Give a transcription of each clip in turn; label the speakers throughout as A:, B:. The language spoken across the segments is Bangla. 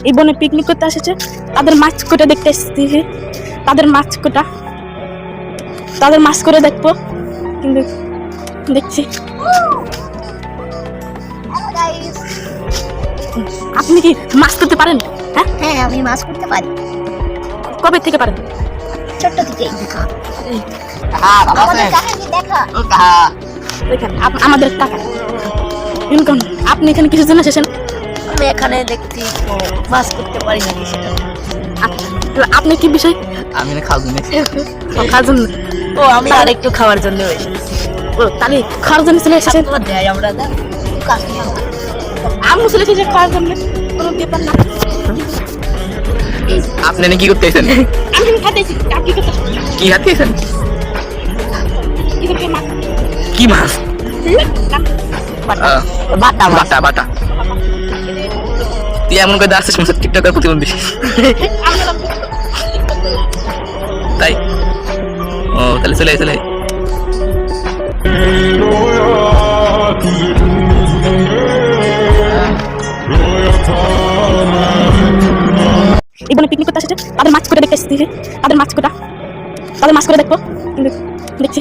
A: এই বনে পিকনিক করতে এসেছে, তাদের মাছ কোটা দেখতে এসেছি, তাদের মাছ কোটা, তাদের মাছ করে দেখবো, কিন্তু দেখছি। আপনি কি মাছ করতে পারেন? হ্যাঁ
B: হ্যাঁ, আমি মাছ করতে পারি।
A: কবে থেকে পারেন?
B: ছোট্ট থেকেই।
C: আমাদের
A: দেখেন আমাদের টাকা ইনকাম। আপনি এখানে কিছু জন্য এসেছেন?
B: আমি এখানে দেখছি মাছ করতে পারি নাকি সেটা।
A: আপনি কি বিষয়?
C: আমি খাওয়ার জন্য
A: খাওয়ার জন্য?
B: ও, আমি আর একটু খাওয়ার জন্য এসেছি।
A: ও তাহলে খাওয়ার জন্য চলে এসেছেন?
B: তোমার দেয় আমরা না।
A: আমি চলে এসেছি খাওয়ার জন্য, কোনো ব্যাপার না।
C: আপনি কি করতেছেন?
A: আমি খাইতেছি। আপনি কি করতেছেন?
C: কি খাচ্ছেন?
A: কি করতে মাছ?
C: কি মাছ?
B: বাটা মাছ।
C: বাটা বাটা। তুই এমন করে দাঁড়াচ্ছিস মনে হচ্ছে টিকটকের প্রতিবন্ধী। তাই? ও তাহলে চলে চলে।
A: এই বনে পিকনিক করতে এসেছে, তাদের মাছ করে দেখতে এসেছি, তাদের মাছ কোটা, তাদের মাছ করে দেখবো, কিন্তু দেখছি।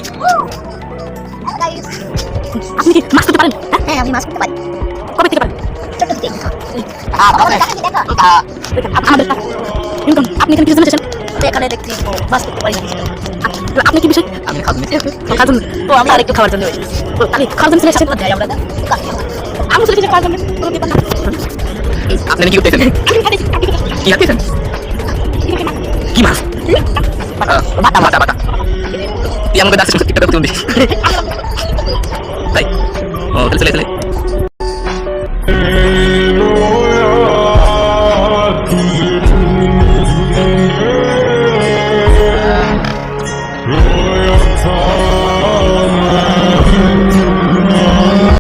A: আপনি কি মাছ করতে পারেন?
B: হ্যাঁ, আমি মাছ করতে পারি।
A: কবে থেকে পারেন?
B: ছোট্ট থেকেই।
A: দেখেন আমাদের টাকা ইনকাম। আপনি এখানে কিছু জন্য এসেছেন?
B: আমি এখানে দেখছি মাছ করতে পারি নাকি সেটা।
A: আপনি কি বিষয়?
C: আমি খাওয়ার জন্য
A: খাওয়ার জন্য?
B: ও, আমি আর একটু খাওয়ার জন্য এসেছি।
A: ও তাহলে খাওয়ার জন্য চলে এসেছেন?
B: তোমার দেয় আমরা না।
A: আমি চলে এসেছি খাওয়ার জন্য, কোনো ব্যাপার না।
C: আপনি কি করতেছেন?
A: আমি খাইতেছি। আপনি কি করতেছেন?
C: কি খাচ্ছেন? কি মাছ? বাটা বাটা বাটা। তুই এমন করে দাঁড়াচ্ছিস মনে হচ্ছে টিকটকের প্রতিবন্ধী। তাই? ও তাহলে চলে চলে।
D: Royal